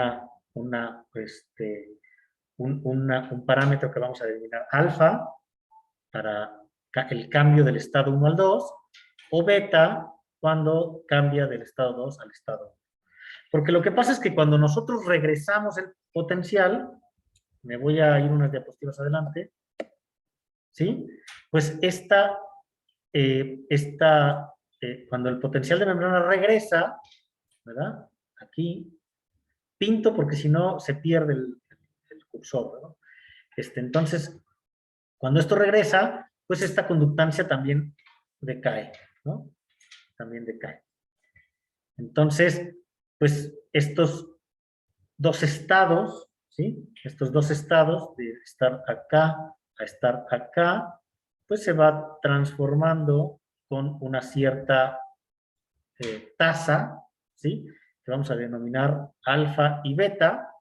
parámetro que vamos a denominar alfa para el cambio del estado 1 al 2, o beta cuando cambia del estado 2 al estado 1. Porque lo que pasa es que cuando nosotros regresamos el potencial, me voy a ir unas diapositivas adelante, ¿sí? Pues cuando el potencial de membrana regresa, ¿verdad? Aquí, pinto porque si no se pierde el cursor, ¿no? Entonces, cuando esto regresa, pues esta conductancia también decae, ¿no? También decae. Entonces, pues estos dos estados, ¿sí? Estos dos estados de estar acá a estar acá, pues se va transformando con una cierta tasa, ¿sí? Que vamos a denominar alfa y beta,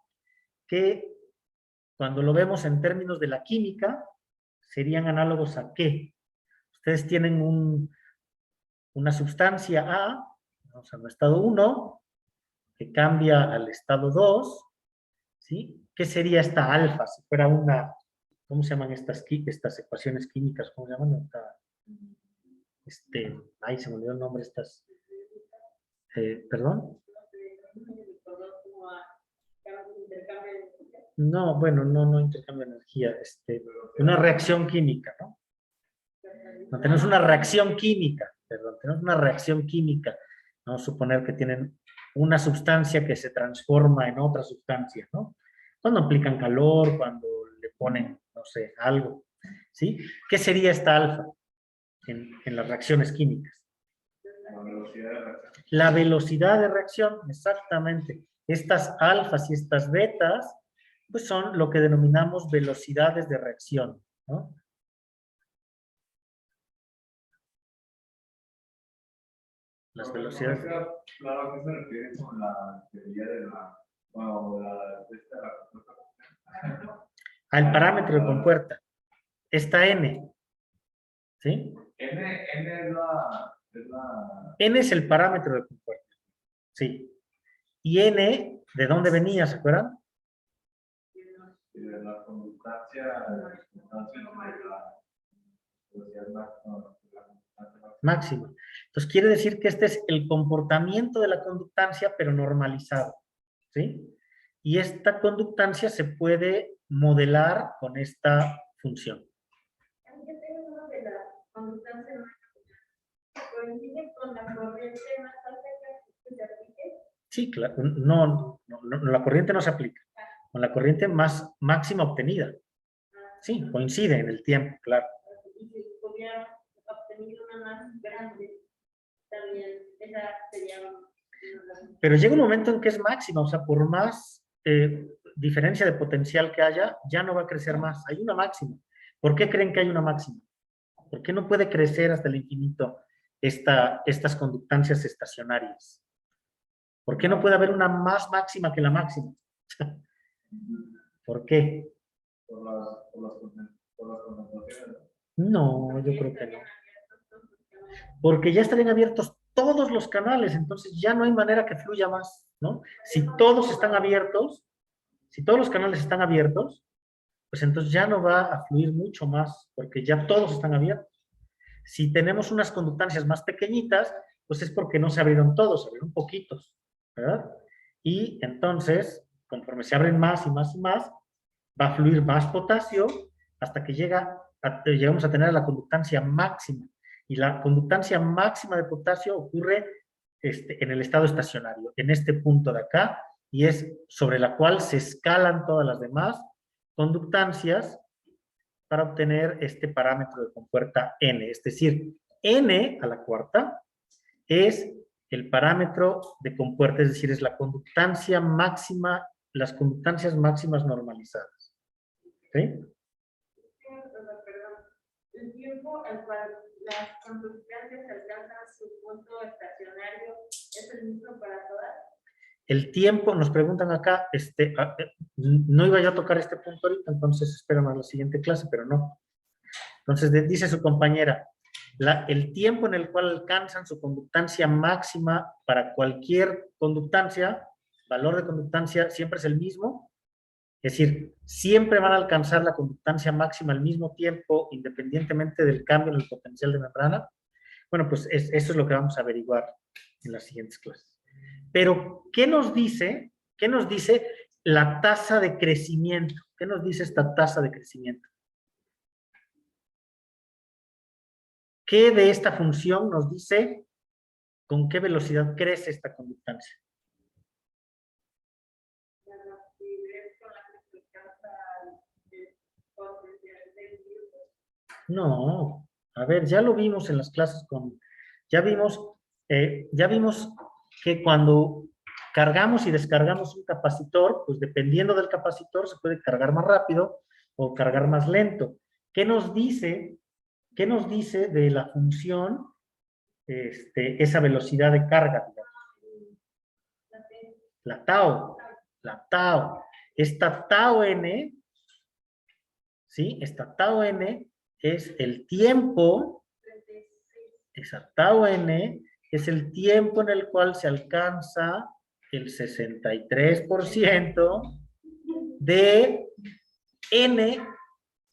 que cuando lo vemos en términos de la química, serían análogos a ¿qué? Ustedes tienen una sustancia A, vamos al estado 1, que cambia al estado 2, ¿sí? ¿Qué sería esta alfa? Si fuera una, ¿cómo se llaman estas ecuaciones químicas? ¿Cómo se llaman? Ay, se me olvidó el nombre, ¿perdón? No, bueno, no intercambio de energía, una reacción química, ¿no? No, tenemos una reacción química, perdón, tenemos una reacción química. Vamos a suponer que tienen una sustancia que se transforma en otra sustancia, ¿no? Cuando aplican calor, cuando le ponen, no sé, algo, ¿sí? ¿Qué sería esta alfa en las reacciones químicas? La velocidad de reacción. La velocidad de reacción, exactamente. Estas alfas y estas betas, pues son lo que denominamos velocidades de reacción, ¿no? Las velocidades. Claro, ¿a qué se refiere con la teoría de la, bueno, de esta, Al parámetro de compuerta. Esta N, ¿sí? N es la... N es el parámetro de compuerta, ¿sí? Y N, ¿de dónde venía, se acuerdan? de la conductancia de la velocidad Máxima. Entonces quiere decir que este es el comportamiento de la conductancia, pero normalizado, ¿sí? Y esta conductancia se puede modelar con esta función. De la conductancia coincide con la corriente más alta que se aplique. Sí, claro. No, la corriente no se aplica. Con la corriente más máxima obtenida. Sí, coincide en el tiempo, claro. Y si hubiera obtenido una más grande, también esa sería una... Pero llega un momento en que es máxima, o sea, por más diferencia de potencial que haya, ya no va a crecer más. Hay una máxima. ¿Por qué creen que hay una máxima? ¿Por qué no puede crecer hasta el infinito estas conductancias estacionarias? ¿Por qué no puede haber una más máxima que la máxima? ¿Por qué? por las concentraciones. No, yo creo que no. Porque ya estarían abiertos todos los canales, entonces ya no hay manera que fluya más, ¿no? Si todos están abiertos, si todos los canales están abiertos, pues entonces ya no va a fluir mucho más, porque ya todos están abiertos. Si tenemos unas conductancias más pequeñitas, pues es porque no se abrieron todos, se abrieron poquitos, ¿verdad? Y entonces, conforme se abren más y más y más, va a fluir más potasio hasta que llegamos a tener la conductancia máxima. Y la conductancia máxima de potasio ocurre en el estado estacionario, en este punto de acá, y es sobre la cual se escalan todas las demás conductancias para obtener este parámetro de compuerta N. Es decir, N a la cuarta es el parámetro de compuerta, es decir, es la conductancia máxima, las conductancias máximas normalizadas. ¿Sí? El tiempo al cual las conductancias alcanzan su punto estacionario es el mismo para todas. El tiempo, nos preguntan acá, no iba yo a tocar este punto ahorita, entonces esperan a la siguiente clase, pero no. Entonces dice su compañera, el tiempo en el cual alcanzan su conductancia máxima para cualquier conductancia, valor de conductancia siempre es el mismo, es decir, siempre van a alcanzar la conductancia máxima al mismo tiempo, independientemente del cambio en el potencial de membrana. Bueno, pues eso es lo que vamos a averiguar en las siguientes clases. Pero, ¿qué nos dice la tasa de crecimiento? ¿Qué nos dice esta tasa de crecimiento? ¿Qué de esta función nos dice con qué velocidad crece esta conductancia? No, a ver, ya lo vimos en las clases ya vimos que cuando cargamos y descargamos un capacitor, pues dependiendo del capacitor se puede cargar más rápido o cargar más lento. ¿Qué nos dice de la función esa velocidad de carga? La tau. Esta tau n, ¿sí? Esta tau n es el tiempo, esa tau n es el tiempo en el cual se alcanza el 63% de n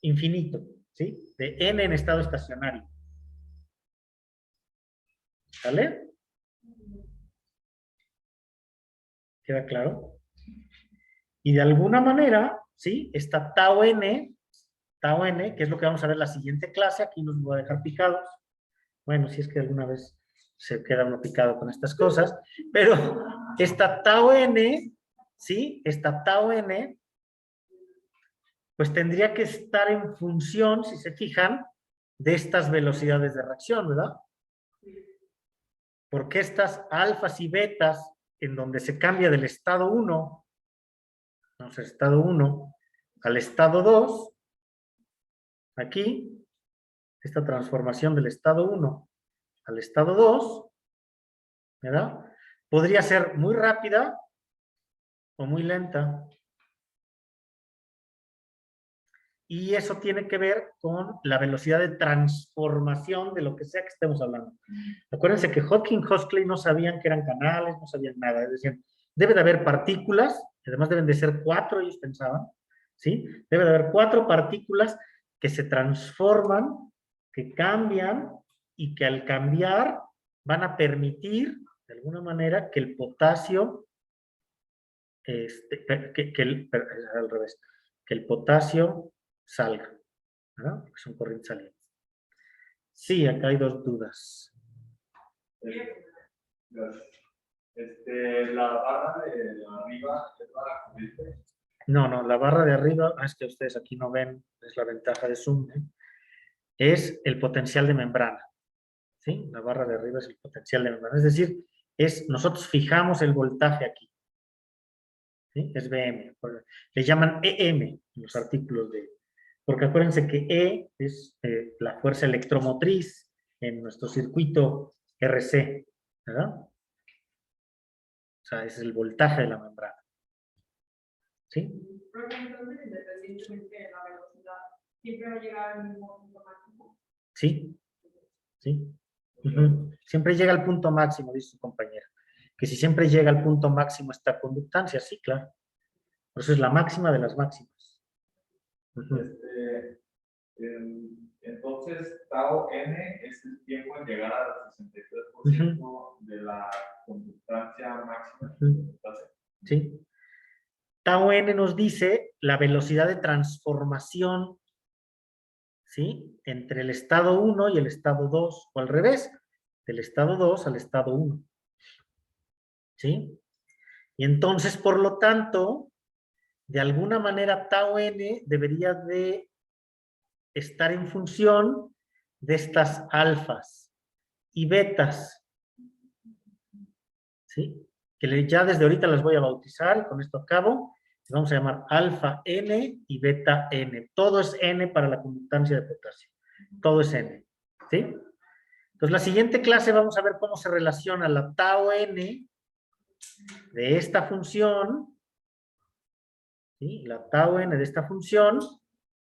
infinito, ¿sí? De n en estado estacionario. ¿Sale? ¿Queda claro? Y de alguna manera, ¿sí? Esta tau n, que es lo que vamos a ver en la siguiente clase, aquí nos voy a dejar picados. Bueno, si es que alguna vez se queda uno picado con estas cosas, pero esta tau n, ¿sí? Esta tau n, pues tendría que estar en función, si se fijan, de estas velocidades de reacción, ¿verdad? Porque estas alfas y betas, en donde se cambia del estado 1, vamos al estado 1 al estado 2, aquí, esta transformación del estado 1 al estado 2, ¿verdad? Podría ser muy rápida o muy lenta. Y eso tiene que ver con la velocidad de transformación de lo que sea que estemos hablando. Acuérdense que Hodgkin y Huxley no sabían que eran canales, no sabían nada. Decían, debe de haber partículas, además deben de ser 4, ellos pensaban, ¿sí? Debe de haber 4 partículas que se transforman, que cambian y que al cambiar van a permitir, de alguna manera, que el potasio, al revés, que el potasio salga, ¿verdad? Porque son corrientes salientes. Sí, acá hay 2 dudas. La barra de arriba es la corriente. No, la barra de arriba, es que ustedes aquí no ven, es la ventaja de Zoom, ¿eh? Es el potencial de membrana, ¿sí? La barra de arriba es el potencial de membrana, es decir, nosotros fijamos el voltaje aquí, ¿sí? Es Vm, le llaman EM en los artículos porque acuérdense que E es la fuerza electromotriz en nuestro circuito RC, ¿verdad? O sea, ese es el voltaje de la membrana. ¿Sí? Pero entonces, independientemente de la velocidad, siempre va a llegar al mismo punto máximo. Sí, sí. Siempre llega al punto máximo, dice su compañera. Que si siempre llega al punto máximo esta conductancia, sí, claro. Por eso es la máxima de las máximas. Entonces, tau n es el tiempo en llegar al 63% de la conductancia máxima. Sí. Tau n nos dice la velocidad de transformación, ¿sí? Entre el estado 1 y el estado 2, o al revés, del estado 2 al estado 1. ¿Sí? Y entonces, por lo tanto, de alguna manera tau n debería de estar en función de estas alfas y betas, ¿sí? Que ya desde ahorita las voy a bautizar y con esto acabo. Les vamos a llamar alfa n y beta n. Todo es n para la conductancia de potasio. Todo es n, ¿sí? Entonces, la siguiente clase vamos a ver cómo se relaciona la tau n de esta función, ¿sí? La tau n de esta función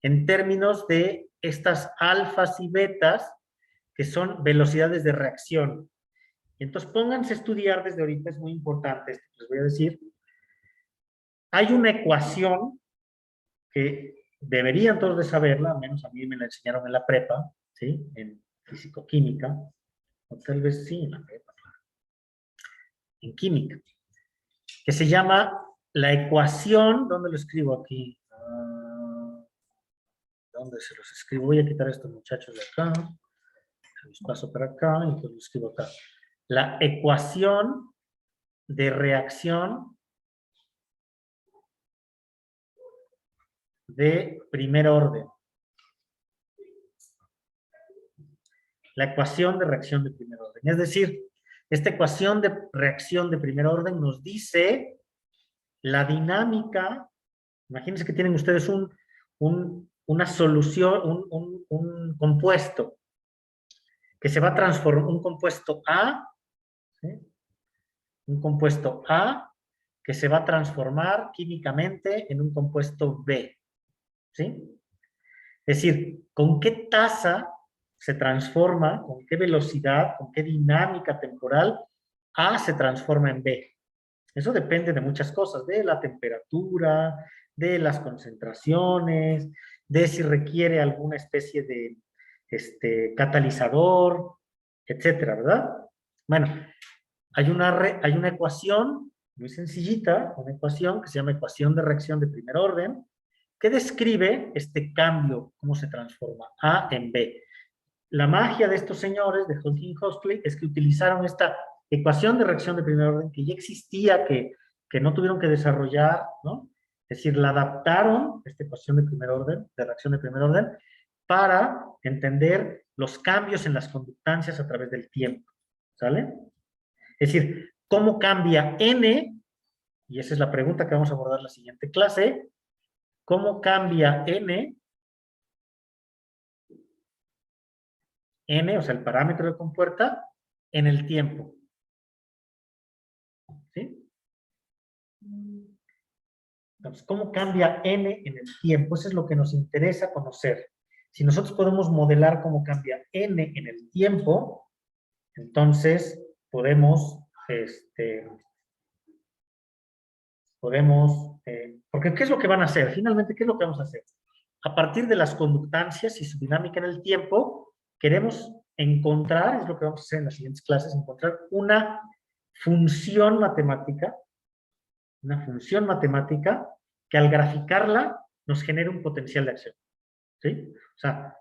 en términos de estas alfas y betas que son velocidades de reacción. Y entonces pónganse a estudiar desde ahorita, es muy importante esto que les voy a decir. Hay una ecuación que deberían todos de saberla, al menos a mí me la enseñaron en la prepa, ¿sí? En físico-química, o tal vez sí en la prepa, en química, que se llama la ecuación, ¿dónde lo escribo aquí? ¿Dónde se los escribo? Voy a quitar a estos muchachos de acá, los paso para acá y entonces lo escribo acá. La ecuación de reacción de primer orden. La ecuación de reacción de primer orden. Es decir, Esta ecuación de reacción de primer orden nos dice la dinámica. Imagínense que tienen ustedes una solución, un compuesto que se va a transformar, un compuesto A, ¿sí? Un compuesto A que se va a transformar químicamente en un compuesto B, ¿sí? Es decir, ¿con qué tasa se transforma, con qué velocidad, con qué dinámica temporal A se transforma en B? Eso depende de muchas cosas, de la temperatura, de las concentraciones, de si requiere alguna especie de catalizador, etcétera, ¿verdad? Bueno, hay una ecuación muy sencillita, una ecuación que se llama ecuación de reacción de primer orden, que describe este cambio, cómo se transforma A en B. La magia de estos señores, de Hodgkin y Huxley, es que utilizaron esta ecuación de reacción de primer orden que ya existía, que no tuvieron que desarrollar, ¿no? Es decir, la adaptaron, esta ecuación de primer orden, de reacción de primer orden, para entender los cambios en las conductancias a través del tiempo, ¿sale? Es decir, cómo cambia N, y esa es la pregunta que vamos a abordar en la siguiente clase, cómo cambia N, o sea, el parámetro de compuerta, en el tiempo. ¿Sí? Entonces, ¿cómo cambia N en el tiempo? Eso es lo que nos interesa conocer. Si nosotros podemos modelar cómo cambia N en el tiempo, entonces podemos, porque ¿qué es lo que van a hacer? Finalmente, ¿qué es lo que vamos a hacer? A partir de las conductancias y su dinámica en el tiempo, queremos encontrar, es lo que vamos a hacer en las siguientes clases, encontrar una función matemática que al graficarla nos genere un potencial de acción. ¿Sí? O sea,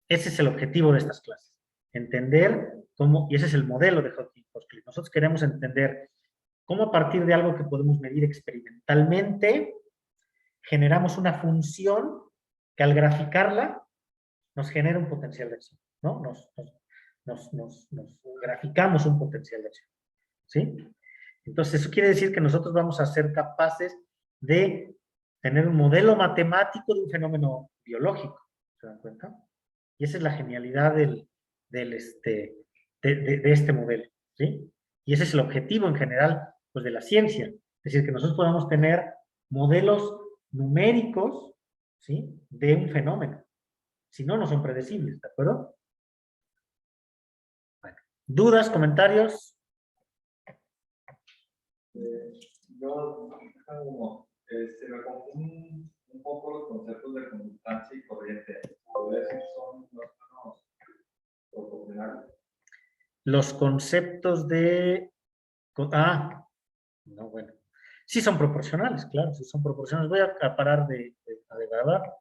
ese es el objetivo de estas clases. Entender cómo, y ese es el modelo de Hodgkin-Huxley. Nosotros queremos entender cómo a partir de algo que podemos medir experimentalmente, generamos una función que al graficarla nos genera un potencial de acción, ¿no? Nos graficamos un potencial de acción, ¿sí? Entonces, eso quiere decir que nosotros vamos a ser capaces de tener un modelo matemático de un fenómeno biológico, ¿se dan cuenta? Y esa es la genialidad de este modelo, ¿sí? Y ese es el objetivo en general, pues, de la ciencia. Es decir, que nosotros podamos tener modelos numéricos, ¿sí?, de un fenómeno. Si no, no son predecibles, ¿de acuerdo? Bueno, ¿dudas, comentarios? Yo, como, se me confunden un poco los conceptos de conductancia y corriente. ¿Podría decir son los proporcionales? Los conceptos de... no, bueno. Sí son proporcionales, claro, sí son proporcionales. Voy a parar de grabar.